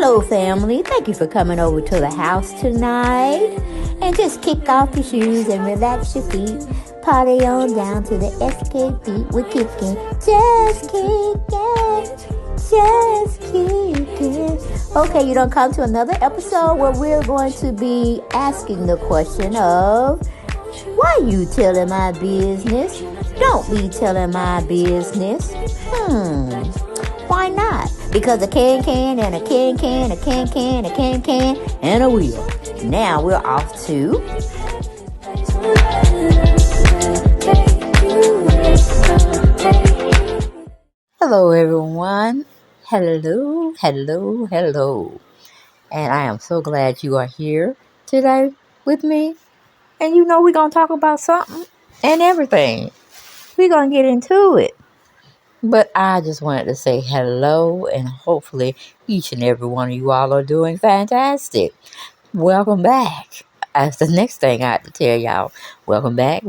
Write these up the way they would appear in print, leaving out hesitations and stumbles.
Hello, family. Thank you for coming over to the house tonight. And just kick off your shoes and relax your feet. Party on down to the SK beat. We're kicking. Just kicking. Just kicking. Okay, you don't come to another episode where we're going to be asking the question of, why you telling my business? Don't be telling my business. Why not? Because a can and a can, a can, and a wheel. Now we're off to... Hello, everyone. Hello. And I am so glad you are here today with me. And you know we're going to talk about something and everything. We're going to get into it. But I just wanted to say hello, and hopefully each and every one of you all are doing fantastic. Welcome back. That's the next thing I have to tell y'all. Welcome back,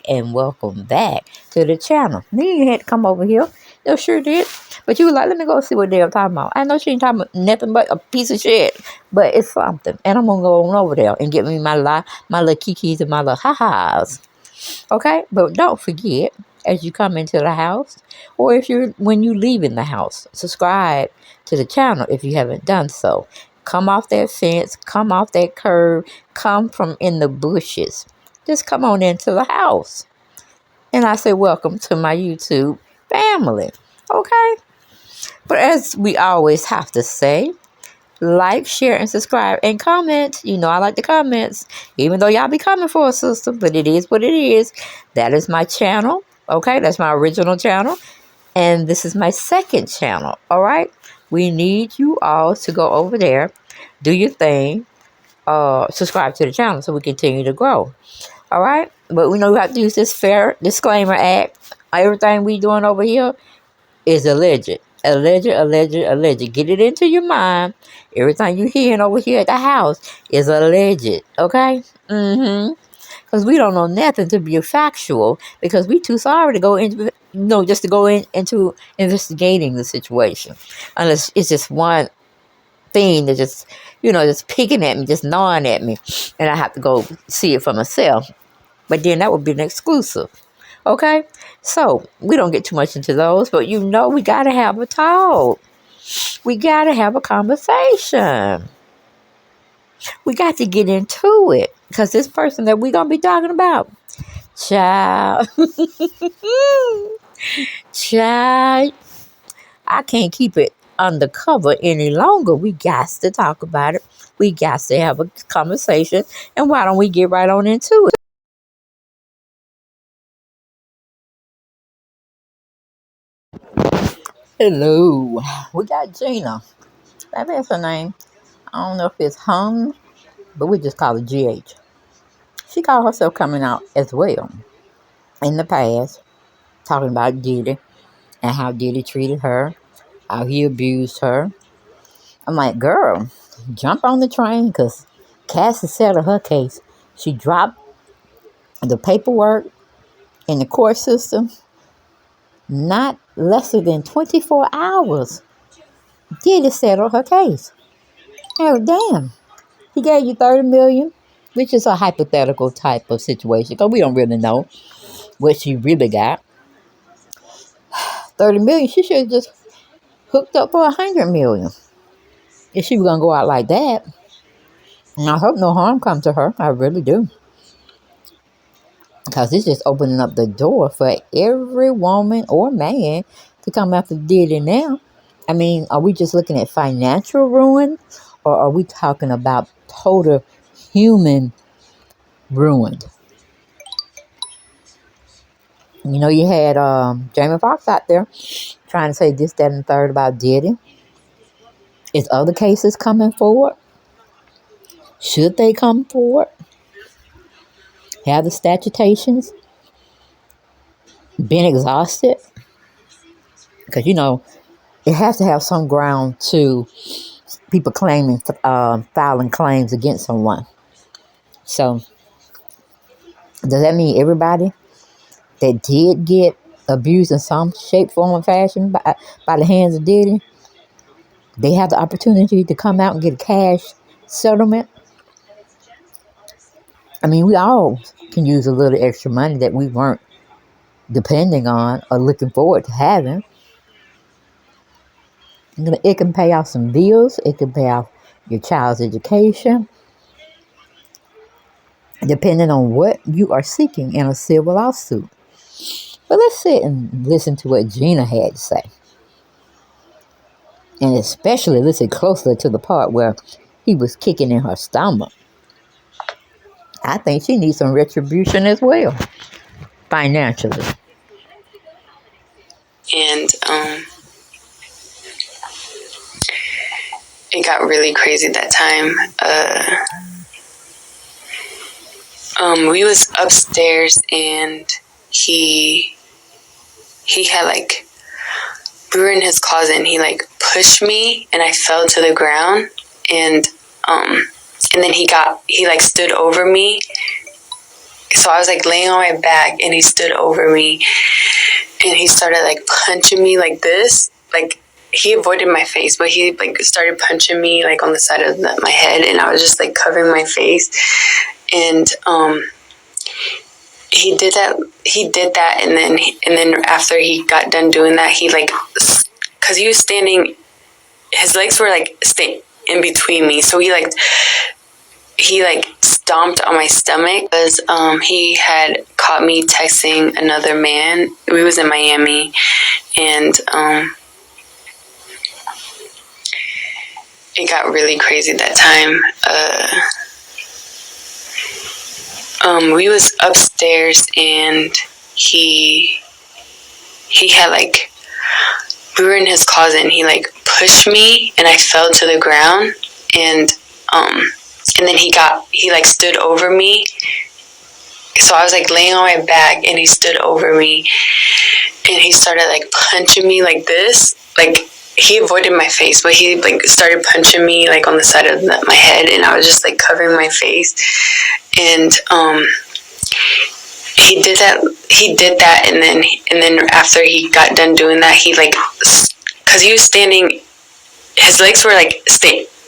and welcome back to the channel. Then you had to come over here. No, sure did. But you were like, let me go see what they're talking about. I know she ain't talking about nothing but a piece of shit. But it's something. And I'm going to go on over there and get me my little kikis and my little ha-has. Okay? But don't forget, as you come into the house, or when you leave in the house, subscribe to the channel if you haven't done so. Come off that fence, come off that curb, come from in the bushes. Just come on into the house. And I say welcome to my YouTube family. Okay? But as we always have to say, like, share, and subscribe, and comment. You know I like the comments, even though y'all be coming for a sister, but it is what it is. That is my channel, okay? That's my original channel, and this is my second channel, all right? We need you all to go over there, do your thing, subscribe to the channel so we continue to grow, all right? But we know we have to use this fair disclaimer act. Everything we doing over here is alleged. Alleged. Get it into your mind. Everything you hearing over here at the house is alleged. Okay? Because we don't know nothing to be factual. Because we too sorry to go into, just to go into investigating the situation. Unless it's just one thing that just picking at me, just gnawing at me. And I have to go see it for myself. But then that would be an exclusive. Okay? So, we don't get too much into those, but we got to have a talk. We got to have a conversation. We got to get into it. Because this person that we're going to be talking about, child, I can't keep it undercover any longer. We got to talk about it. We got to have a conversation. And why don't we get right on into it? Hello, we got Gina. That's her name. I don't know if it's Hung, but we just call it GH. She called herself coming out as well in the past, talking about Diddy and how Diddy treated her, how he abused her. I'm like, girl, jump on the train, because Cass has settled her case. She dropped the paperwork in the court system. Not less than 24 hours. Diddy settled her case. Oh, damn. He gave you $30 million, which is a hypothetical type of situation, because we don't really know what she really got. $30 million, she should have just hooked up for $100 million. If she was going to go out like that. And I hope no harm comes to her. I really do. Because it's just opening up the door for every woman or man to come after Diddy now. I mean, are we just looking at financial ruin? Or are we talking about total human ruin? You had Jamie Foxx out there trying to say this, that, and the third about Diddy. Is other cases coming forward? Should they come forward? Have the statutations been exhausted? Because, it has to have some ground to people filing claims against someone. So, does that mean everybody that did get abused in some shape, form, or fashion by the hands of Diddy they have the opportunity to come out and get a cash settlement. I mean, we all can use a little extra money that we weren't depending on or looking forward to having. It can pay off some bills. It can pay off your child's education, depending on what you are seeking in a civil lawsuit. But let's sit and listen to what Gina had to say. And especially listen closely to the part where he was kicking in her stomach. I think she needs some retribution as well, financially. And it got really crazy that time. We was upstairs and he had like, we were in his closet and he like pushed me and I fell to the ground, and then he like stood over me. So I was like laying on my back and he stood over me and he started like punching me like this. Like, he avoided my face, but he like started punching me like on the side of my head, and I was just like covering my face. And he did that, and then after he got done doing that, he like, because he was standing, his legs were like in between me, so he stomped on my stomach because he had caught me texting another man. We was in Miami, and it got really crazy that time. We was upstairs and he had like, we were in his closet and he like pushed me and I fell to the ground, and then he like stood over me. So I was like laying on my back and he stood over me and he started like punching me like this. Like, he avoided my face, but he like started punching me like on the side of my head, and I was just like covering my face. And he did that, and then after he got done doing that, he like, because he was standing, his legs were like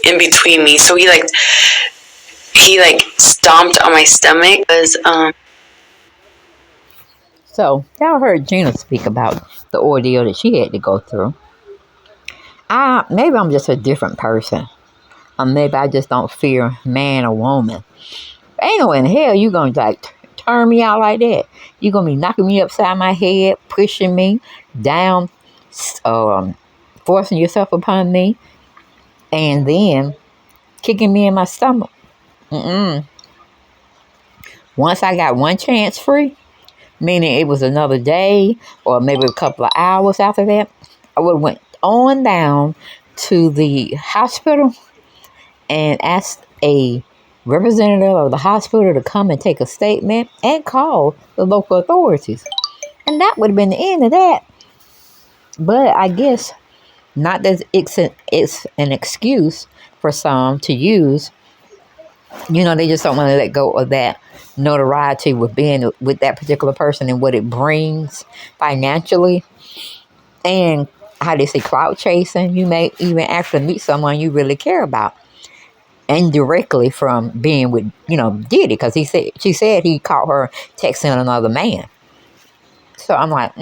in between me, so he stomped on my stomach. So y'all heard Gina speak about the ordeal that she had to go through. Maybe I'm just a different person. Or maybe I just don't fear man or woman. Ain't no in hell you gonna like turn me out like that. You gonna be knocking me upside my head, pushing me down, forcing yourself upon me, and then kicking me in my stomach. Once I got one chance free, meaning it was another day or maybe a couple of hours after that, I would have went on down to the hospital and asked a representative of the hospital to come and take a statement and call the local authorities. And that would have been the end of that. But I guess not that it's an excuse for some to use. You know, they just don't want to let go of that notoriety with being with that particular person and what it brings financially. And how they say clout chasing. You may even actually meet someone you really care about indirectly from being with, Diddy, because she said he caught her texting another man. So I'm like,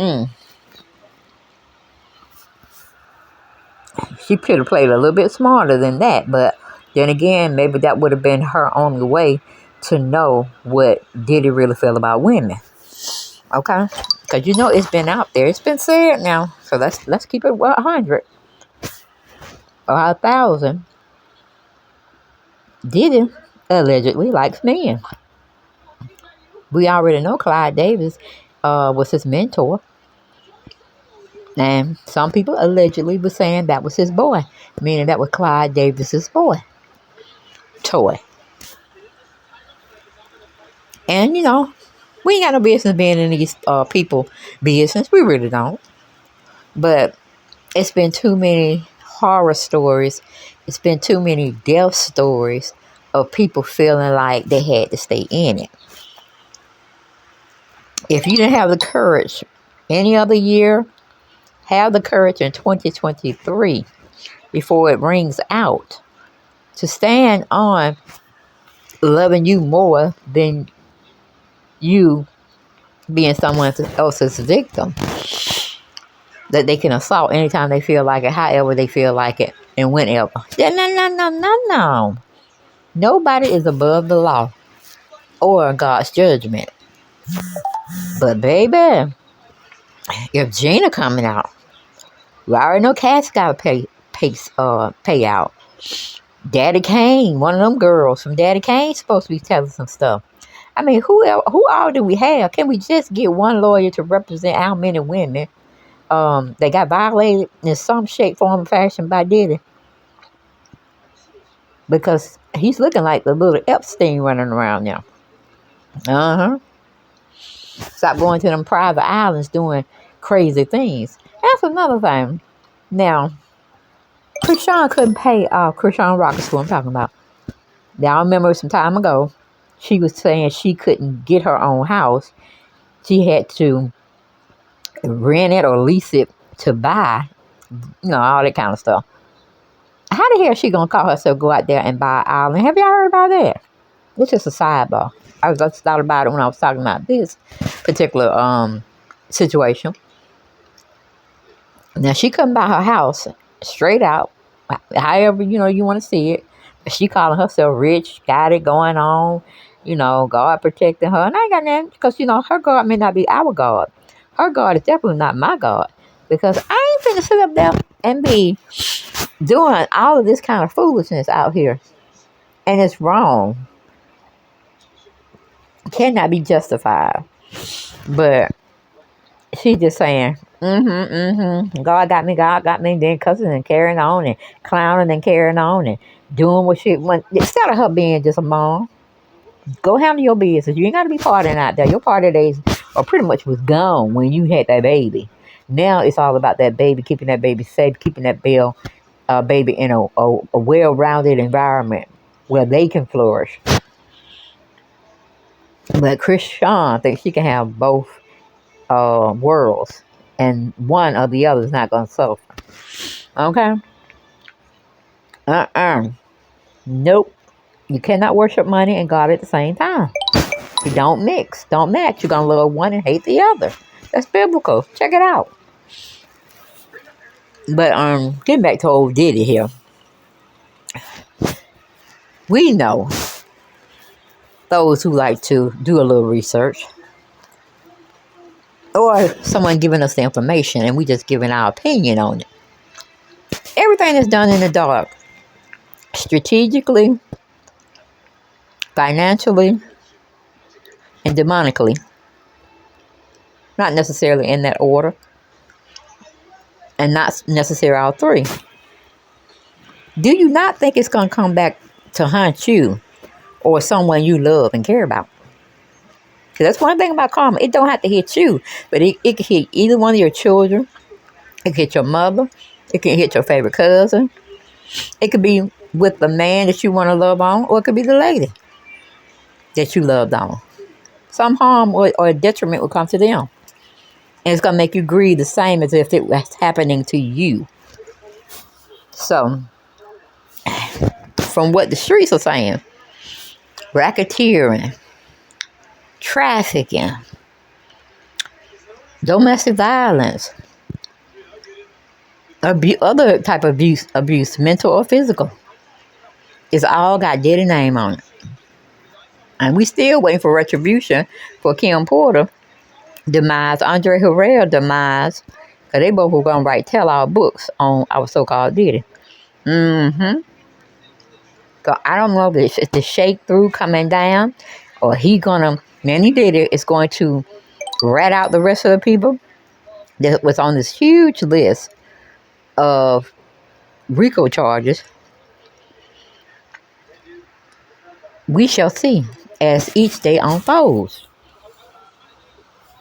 she could have played a little bit smarter than that. But then again, maybe that would have been her only way to know what Diddy really feel about women. Okay? Because it's been out there. It's been said now. So let's keep it 100 or 1,000. Diddy allegedly likes men. We already know Clyde Davis was his mentor. And some people allegedly were saying that was his boy, meaning that was Clyde Davis's boy. Toy. And, we ain't got no business being in these people business. We really don't. But it's been too many horror stories. It's been too many death stories of people feeling like they had to stay in it. If you didn't have the courage any other year, have the courage in 2023 before it rings out. To stand on loving you more than you being someone else's victim that they can assault anytime they feel like it, however they feel like it, and whenever. No. Nobody is above the law or God's judgment. But baby, if Gina coming out, we already know Cass got to pay out. Daddy Kane, one of them girls from Daddy Kane, supposed to be telling some stuff. I mean, who all do we have? Can we just get one lawyer to represent our men and women? They got violated in some shape, form, or fashion by Diddy. Because he's looking like the little Epstein running around now. Stop going to them private islands doing crazy things. That's another thing. Now, Krishan couldn't pay Krishan Rockets, who I'm talking about. Now, I remember some time ago, she was saying she couldn't get her own house. She had to rent it or lease it to buy, all that kind of stuff. How the hell is she going to call herself go out there and buy an island? Have y'all heard about that? It's just a sidebar. I just thought about it when I was talking about this particular situation. Now, she couldn't buy her house straight out, however, you want to see it. She calling herself rich, got it going on, God protecting her. And I ain't got nothing, because, her God may not be our God. Her God is definitely not my God. Because I ain't finna sit up there and be doing all of this kind of foolishness out here. And it's wrong. Cannot be justified. But she just saying, God got me, then cussing and carrying on and clowning and carrying on and doing what she wants. Instead of her being just a mom, go handle your business. You ain't got to be partying out there. Your party days are pretty much was gone when you had that baby. Now it's all about that baby, keeping that baby safe, keeping that baby in a well-rounded environment where they can flourish. But Krishan thinks she can have both worlds, and one or the other is not going to suffer. Okay? Nope. You cannot worship money and God at the same time. You don't mix. Don't match. You're going to love one and hate the other. That's biblical. Check it out. But getting back to old Diddy here. We know those who like to do a little research, or someone giving us the information and we just giving our opinion on it. Everything is done in the dark. Strategically, financially, and demonically. Not necessarily in that order. And not necessarily all three. Do you not think it's going to come back to haunt you or someone you love and care about? Because that's one thing about karma. It don't have to hit you, but it can hit either one of your children. It can hit your mother. It can hit your favorite cousin. It could be with the man that you want to love on, or it could be the lady that you loved on. Some harm or detriment will come to them. And it's going to make you grieve the same as if it was happening to you. So, from what the streets are saying, racketeering, trafficking, domestic violence, other type of abuse, mental or physical, it's all got Diddy name on it. And we still waiting for retribution for Kim Porter demise, Andre Harrell demise, because they both were going to tell-all books on our so-called Diddy. So I don't know if the shake through coming down, or Manny Diddy is going to rat out the rest of the people that was on this huge list of RICO charges. We shall see as each day unfolds.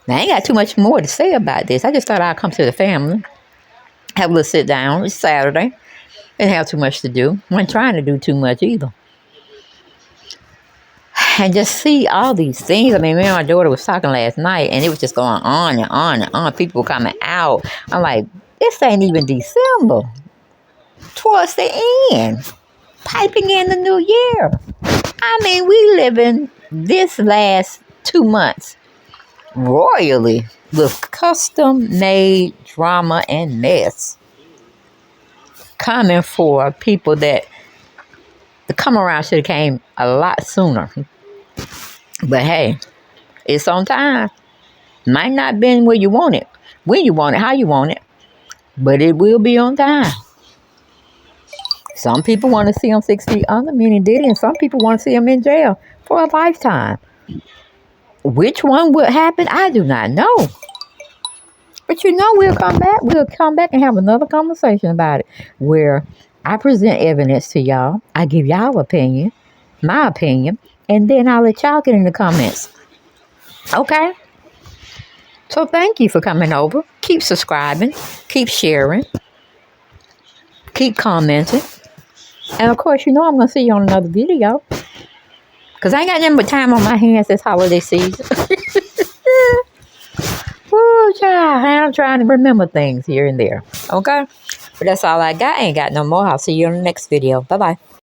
Now, I ain't got too much more to say about this. I just thought I'd come to the family, have a little sit down. It's Saturday. Didn't have too much to do. Wasn't trying to do too much either. And just see all these things. I mean, me and my daughter was talking last night, and it was just going on and on and on. People coming out. I'm like, this ain't even December. towards the end, piping in the new year. I mean, we living this last 2 months royally with custom-made drama and mess coming for people that the come around should have came a lot sooner. But hey, it's on time. Might not been where you want it, when you want it, how you want it, but it will be on time. Some people want to see him 6 feet under, meaning Diddy, and some people want to see him in jail for a lifetime. Which one would happen, I do not know. But we'll come back. We'll come back and have another conversation about it, where I present evidence to y'all. I give y'all opinion, my opinion, and then I'll let y'all get in the comments. Okay? So thank you for coming over. Keep subscribing. Keep sharing. Keep commenting. And of course, I'm going to see you on another video. Because I ain't got nothing but time on my hands this holiday season. Woo, child. I'm trying to remember things here and there. Okay? But that's all I got. I ain't got no more. I'll see you on the next video. Bye-bye.